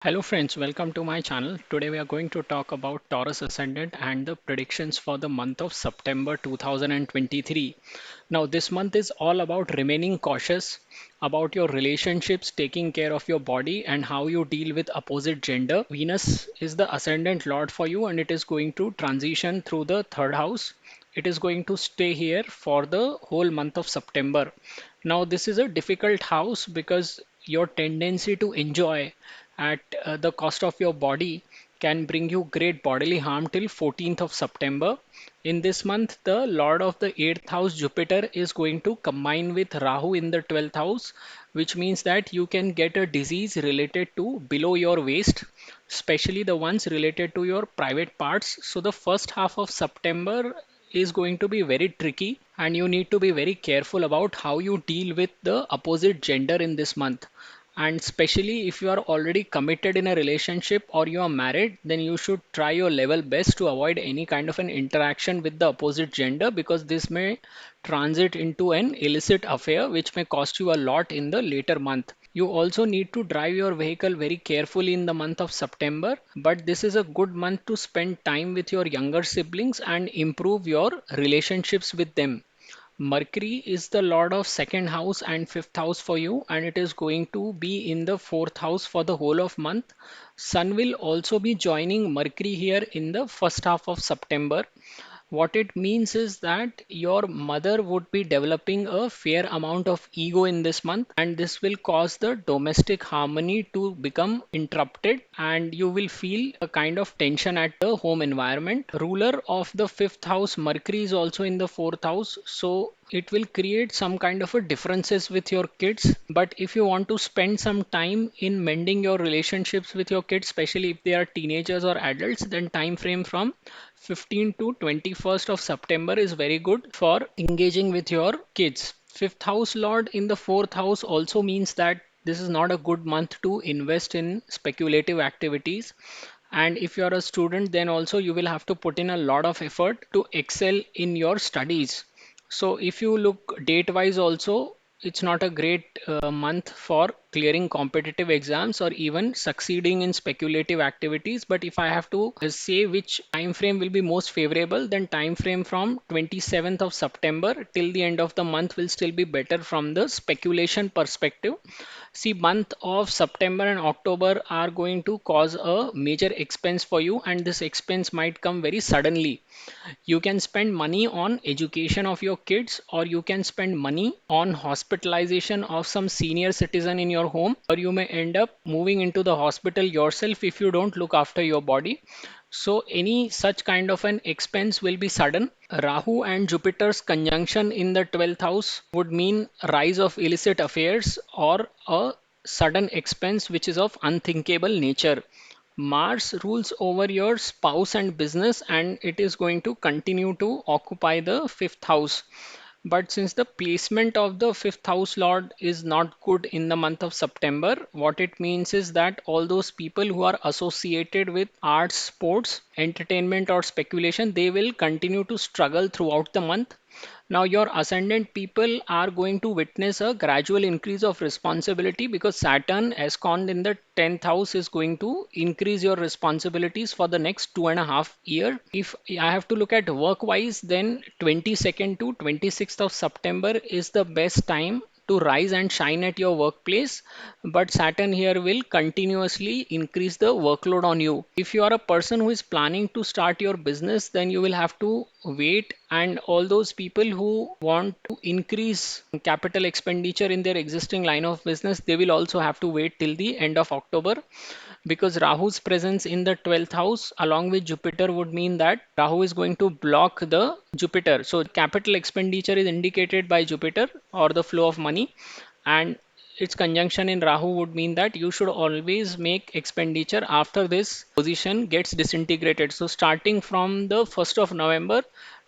Hello friends, welcome to my channel. Today we are going to talk about Taurus Ascendant and the predictions for the month of September 2023. Now this month is all about remaining cautious about your relationships, taking care of your body and how you deal with opposite gender. Venus is the ascendant lord for you and it is going to transition through the third house. It is going to stay here for the whole month of September. Now this is a difficult house because your tendency to enjoy at the cost of your body can bring you great bodily harm till 14th of September. In this month, the Lord of the 8th house, Jupiter, is going to combine with Rahu in the 12th house, which means that you can get a disease related to below your waist, especially the ones related to your private parts. So, the first half of September is going to be very tricky, and you need to be very careful about how you deal with the opposite gender in this month. And especially if you are already committed in a relationship or you are married, then you should try your level best to avoid any kind of an interaction with the opposite gender because this may transit into an illicit affair which may cost you a lot in the later month. You also need to drive your vehicle very carefully in the month of September, but this is a good month to spend time with your younger siblings and improve your relationships with them. Mercury is the lord of second house and fifth house for you, and it is going to be in the fourth house for the whole of month. Sun will also be joining Mercury here in the first half of September. What it means is that your mother would be developing a fair amount of ego in this month, and this will cause the domestic harmony to become interrupted, and you will feel a kind of tension at the home environment. Ruler of the fifth house, Mercury, is also in the fourth house, so it will create some kind of a differences with your kids. But if you want to spend some time in mending your relationships with your kids, especially if they are teenagers or adults, then time frame from 15 to 21st of September is very good for engaging with your kids. Fifth house lord in the fourth house also means that this is not a good month to invest in speculative activities. And if you're a student, then also you will have to put in a lot of effort to excel in your studies. So if you look date wise also, it's not a great month for clearing competitive exams or even succeeding in speculative activities. But if I have to say which time frame will be most favorable, then time frame from 27th of September till the end of the month will still be better from the speculation perspective. See, month of September and October are going to cause a major expense for you, and this expense might come very suddenly. You can spend money on education of your kids, or you can spend money on hospitalization of some senior citizen in your home, or you may end up moving into the hospital yourself if you don't look after your body. So any such kind of an expense will be sudden. Rahu and Jupiter's conjunction in the 12th house would mean rise of illicit affairs or a sudden expense which is of unthinkable nature. Mars rules over your spouse and business, and it is going to continue to occupy the fifth house. But since the placement of the fifth house lord is not good in the month of September, what it means is that all those people who are associated with arts, sports, entertainment, or speculation, they will continue to struggle throughout the month. Now, your ascendant people are going to witness a gradual increase of responsibility because Saturn, ensconced in the 10th house, is going to increase your responsibilities for the next 2.5 years. If I have to look at work wise, then 22nd to 26th of September is the best time to rise and shine at your workplace, but Saturn here will continuously increase the workload on you. If you are a person who is planning to start your business, then you will have to wait, and all those people who want to increase capital expenditure in their existing line of business, they will also have to wait till the end of October because Rahu's presence in the 12th house along with Jupiter would mean that Rahu is going to block the Jupiter. So capital expenditure is indicated by Jupiter or the flow of money, and its conjunction in Rahu would mean that you should always make expenditure after this position gets disintegrated. So starting from the 1st of November,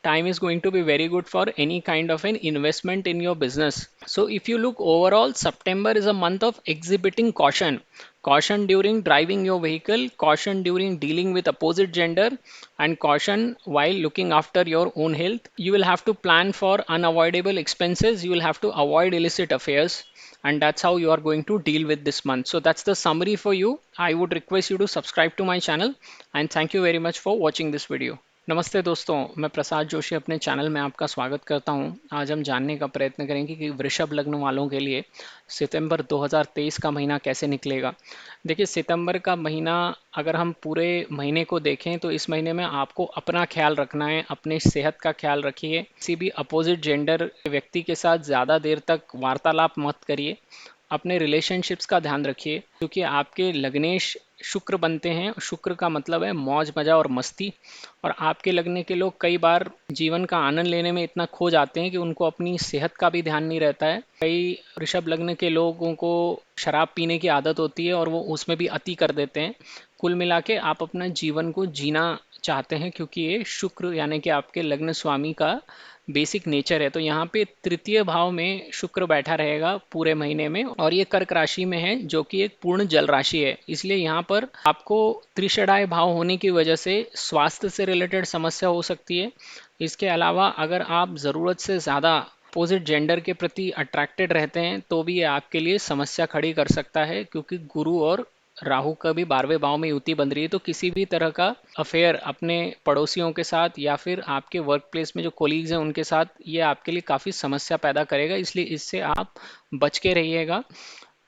time is going to be very good for any kind of an investment in your business. So if you look overall, September is a month of exhibiting caution. Caution during driving your vehicle, caution during dealing with opposite gender, and caution while looking after your own health. You will have to plan for unavoidable expenses. You will have to avoid illicit affairs. and that's how you are going to deal with this month. So that's the summary for you. I would request you to subscribe to my channel, and thank you very much for watching this video. नमस्ते दोस्तों, मैं प्रसाद जोशी अपने channel में आपका स्वागत करता हूं। आज हम जानने का प्रयत्न करेंगे कि वृषभ लग्न वालों के लिए सितंबर 2023 का महीना कैसे निकलेगा। देखिए, सितंबर का महीना अगर हम पूरे महीने को देखें तो इस महीने में आपको अपना ख्याल रखना है, अपने सेहत का ख्याल रखिए। किसी भी अपोजिट जेंडर व्यक्ति के साथ ज़्यादा देर तक वार्तालाप मत करिए। अपने रिलेशनशिप्स का ध्यान रखिए, क्योंकि आपके लग्नेश शुक्र बनते हैं। शुक्र का मतलब है मौज मजा और मस्ती, और आपके लगने के लोग कई बार जीवन का आनंद लेने में इतना खो जाते हैं कि उनको अपनी सेहत का भी ध्यान नहीं रहता है। कई वृषभ लग्न के लोगों को शराब पीने की आदत होती है और वो उसमें भी अति कर देते हैं। कुल मिला के आप अपना जीवन को जीना चाहते हैं, क्योंकि ये शुक्र यानी कि आपके लग्न स्वामी का बेसिक नेचर है। तो यहाँ पे तृतीय भाव में शुक्र बैठा रहेगा पूरे महीने में, और ये कर्क राशि में है जो कि एक पूर्ण जल राशि है। इसलिए यहाँ पर आपको त्रिषडाय भाव होने की वजह से स्वास्थ्य से रिलेटेड समस्या हो सकती है। इसके अलावा अगर आप ज़रूरत से ज़्यादा अपोजिट जेंडर के प्रति अट्रैक्टेड रहते हैं तो भी ये आपके लिए समस्या खड़ी कर सकता है, क्योंकि गुरु और राहु का भी 12वें भाव में युति बन रही है। तो किसी भी तरह का अफेयर अपने पड़ोसियों के साथ या फिर आपके वर्क प्लेस में जो कोलीग्स हैं उनके साथ, ये आपके लिए काफ़ी समस्या पैदा करेगा। इसलिए इससे आप बच के रहिएगा।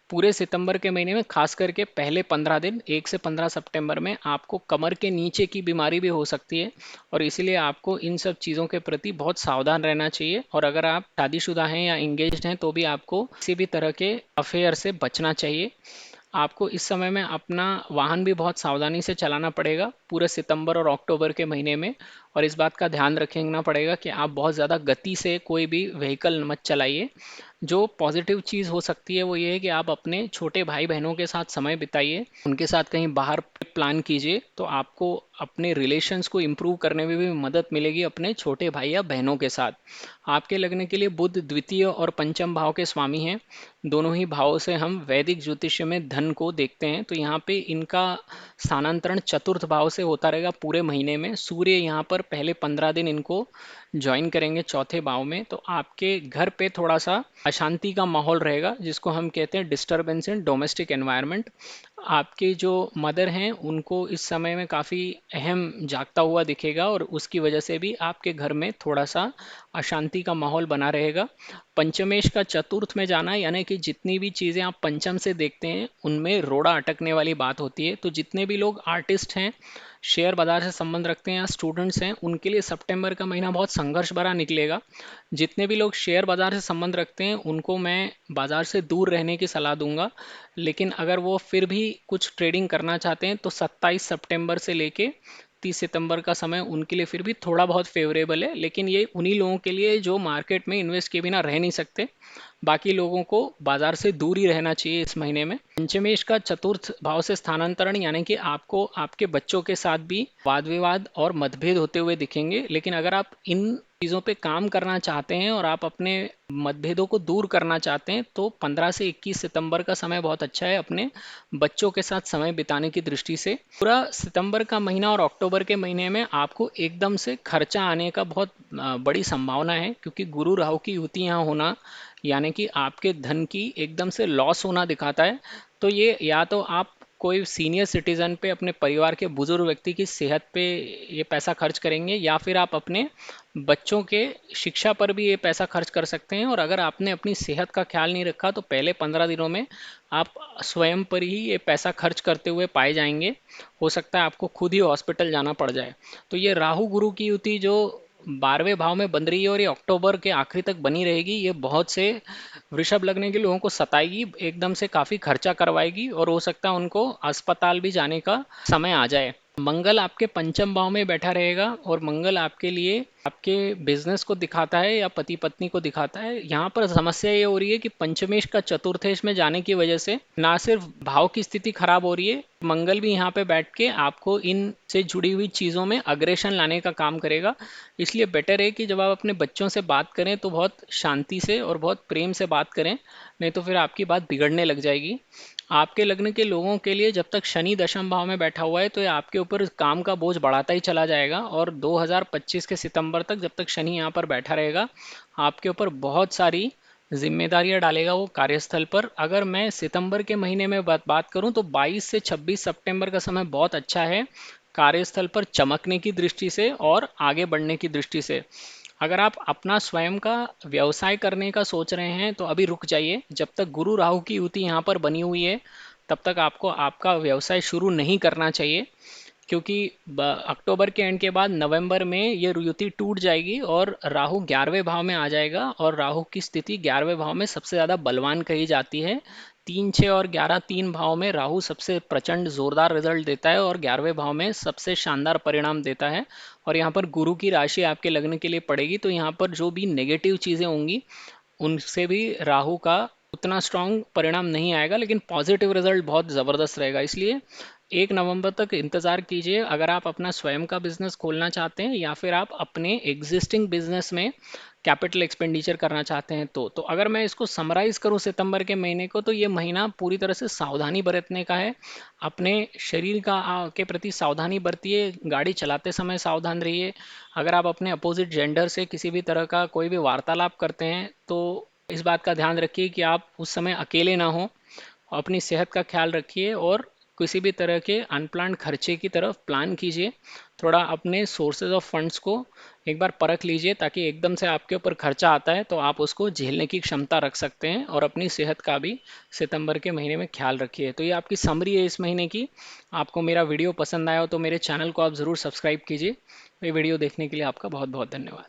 पूरे सितंबर के महीने में खास करके पहले 15 दिन 1 से 15 सितंबर में आपको कमर के नीचे की बीमारी भी हो सकती है, और इसीलिए आपको इन सब चीज़ों के प्रति बहुत सावधान रहना चाहिए। और अगर आप शादीशुदा हैं या इंगेज्ड हैं तो भी आपको किसी भी तरह के अफेयर से बचना चाहिए। आपको इस समय में अपना वाहन भी बहुत सावधानी से चलाना पड़ेगा पूरे सितंबर और अक्टूबर के महीने में, और इस बात का ध्यान रखना पड़ेगा कि आप बहुत ज़्यादा गति से कोई भी व्हीकल मत चलाइए। जो पॉजिटिव चीज़ हो सकती है वो ये है कि आप अपने छोटे भाई बहनों के साथ समय बिताइए, उनके साथ कहीं बाहर प्लान कीजिए, तो आपको अपने रिलेशंस को इम्प्रूव करने में भी मदद मिलेगी अपने छोटे भाई या बहनों के साथ। आपके लगने के लिए बुध द्वितीय और पंचम भाव के स्वामी हैं। दोनों ही भावों से हम वैदिक ज्योतिष्य में धन को देखते हैं, तो यहाँ पे इनका स्थानांतरण चतुर्थ भाव से होता रहेगा पूरे महीने में। सूर्य यहाँ पर पहले 15 दिन इनको ज्वाइन करेंगे चौथे भाव में, तो आपके घर पे थोड़ा सा अशांति का माहौल रहेगा, जिसको हम कहते हैं डिस्टर्बेंस इन डोमेस्टिक एनवायरनमेंट। आपके जो मदर हैं उनको इस समय में काफ़ी अहम जागता हुआ दिखेगा, और उसकी वजह से भी आपके घर में थोड़ा सा अशांति का माहौल बना रहेगा। पंचमेश का चतुर्थ में जाना यानी कि जितनी भी चीज़ें आप पंचम से देखते हैं उनमें रोड़ा अटकने वाली बात होती है। तो जितने भी लोग आर्टिस्ट हैं, शेयर बाजार से संबंध रखते हैं या स्टूडेंट्स हैं, उनके लिए सितंबर का महीना बहुत संघर्ष भरा निकलेगा। जितने भी लोग शेयर बाजार से संबंध रखते हैं उनको मैं बाजार से दूर रहने की सलाह दूंगा, लेकिन अगर वो फिर भी कुछ ट्रेडिंग करना चाहते हैं तो 27 सितंबर से लेके 30 सितंबर का समय उनके लिए फिर भी थोड़ा बहुत फेवरेबल है। लेकिन ये उन्हीं लोगों के लिए जो मार्केट में इन्वेस्ट किए बिना रह नहीं सकते। बाकी लोगों को बाजार से दूर ही रहना चाहिए इस महीने में। पंचमेश का चतुर्थ भाव से स्थानांतरण यानी कि आपको आपके बच्चों के साथ भी वाद विवाद और मतभेद होते हुए दिखेंगे। लेकिन अगर आप इन चीज़ों पे काम करना चाहते हैं और आप अपने मतभेदों को दूर करना चाहते हैं तो 15 से 21 सितंबर का समय बहुत अच्छा है अपने बच्चों के साथ समय बिताने की दृष्टि से। पूरा सितंबर का महीना और अक्टूबर के महीने में आपको एकदम से खर्चा आने का बहुत बड़ी संभावना है, क्योंकि गुरु राहु की युति यहाँ होना यानी कि आपके धन की एकदम से लॉस होना दिखाता है। तो ये या तो आप कोई सीनियर सिटीजन पे, अपने परिवार के बुजुर्ग व्यक्ति की सेहत पे ये पैसा खर्च करेंगे, या फिर आप अपने बच्चों के शिक्षा पर भी ये पैसा खर्च कर सकते हैं। और अगर आपने अपनी सेहत का ख्याल नहीं रखा तो पहले 15 दिनों में आप स्वयं पर ही ये पैसा खर्च करते हुए पाए जाएंगे। हो सकता है आपको खुद ही हॉस्पिटल जाना पड़ जाए। तो ये राहु गुरु की युति जो 12वें भाव में बन रही है और ये अक्टूबर के आखिरी तक बनी रहेगी, ये बहुत से वृषभ लगने के लोगों को सताएगी, एकदम से काफ़ी खर्चा करवाएगी, और हो सकता है उनको अस्पताल भी जाने का समय आ जाए। मंगल आपके पंचम भाव में बैठा रहेगा, और मंगल आपके लिए आपके बिजनेस को दिखाता है या पति पत्नी को दिखाता है। यहाँ पर समस्या ये हो रही है कि पंचमेश का चतुर्थेश में जाने की वजह से ना सिर्फ भाव की स्थिति खराब हो रही है, मंगल भी यहाँ पे बैठ के आपको इन से जुड़ी हुई चीज़ों में अग्रेशन लाने का काम करेगा। इसलिए बेटर है कि जब आप अपने बच्चों से बात करें तो बहुत शांति से और बहुत प्रेम से बात करें, नहीं तो फिर आपकी बात बिगड़ने लग जाएगी। आपके लग्न के लोगों के लिए जब तक शनि दशम भाव में बैठा हुआ है तो ये आपके ऊपर काम का बोझ बढ़ाता ही चला जाएगा, और 2025 के सितंबर तक जब तक शनि यहाँ पर बैठा रहेगा आपके ऊपर बहुत सारी जिम्मेदारियां डालेगा वो कार्यस्थल पर। अगर मैं सितंबर के महीने में बात करूं तो 22 से 26 सितंबर का समय बहुत अच्छा है कार्यस्थल पर चमकने की दृष्टि से और आगे बढ़ने की दृष्टि से। अगर आप अपना स्वयं का व्यवसाय करने का सोच रहे हैं तो अभी रुक जाइए, जब तक गुरु राहु की युति यहाँ पर बनी हुई है तब तक आपको आपका व्यवसाय शुरू नहीं करना चाहिए, क्योंकि अक्टूबर के एंड के बाद नवंबर में ये युति टूट जाएगी और राहु 11वें भाव में आ जाएगा, और राहु की स्थिति 11वें भाव में सबसे ज़्यादा बलवान कही जाती है। 3, 6 और 11 तीन भाव में राहु सबसे प्रचंड जोरदार रिजल्ट देता है और 11वें भाव में सबसे शानदार परिणाम देता है। और यहाँ पर गुरु की राशि आपके लग्न के लिए पड़ेगी, तो यहाँ पर जो भी नेगेटिव चीज़ें होंगी उनसे भी राहु का उतना स्ट्रांग परिणाम नहीं आएगा, लेकिन पॉजिटिव रिजल्ट बहुत ज़बरदस्त रहेगा। इसलिए 1 नवंबर तक इंतज़ार कीजिए अगर आप अपना स्वयं का बिजनेस खोलना चाहते हैं या फिर आप अपने एग्जिस्टिंग बिजनेस में कैपिटल एक्सपेंडिचर करना चाहते हैं। तो अगर मैं इसको समराइज करूं सितंबर के महीने को, तो ये महीना पूरी तरह से सावधानी बरतने का है। अपने शरीर का के प्रति सावधानी बरतिए, गाड़ी चलाते समय सावधान रहिए। अगर आप अपने अपोजिट जेंडर से किसी भी तरह का कोई भी वार्तालाप करते हैं तो इस बात का ध्यान रखिए कि आप उस समय अकेले ना हो। अपनी सेहत का ख्याल रखिए और किसी भी तरह के अनप्लान्ड खर्चे की तरफ प्लान कीजिए। थोड़ा अपने सोर्सेज ऑफ फंड्स को एक बार परख लीजिए, ताकि एकदम से आपके ऊपर खर्चा आता है तो आप उसको झेलने की क्षमता रख सकते हैं। और अपनी सेहत का भी सितंबर के महीने में ख्याल रखिए। तो ये आपकी समरी है इस महीने की। आपको मेरा वीडियो पसंद आया हो तो मेरे चैनल को आप ज़रूर सब्सक्राइब कीजिए। ये वीडियो देखने के लिए आपका बहुत बहुत धन्यवाद।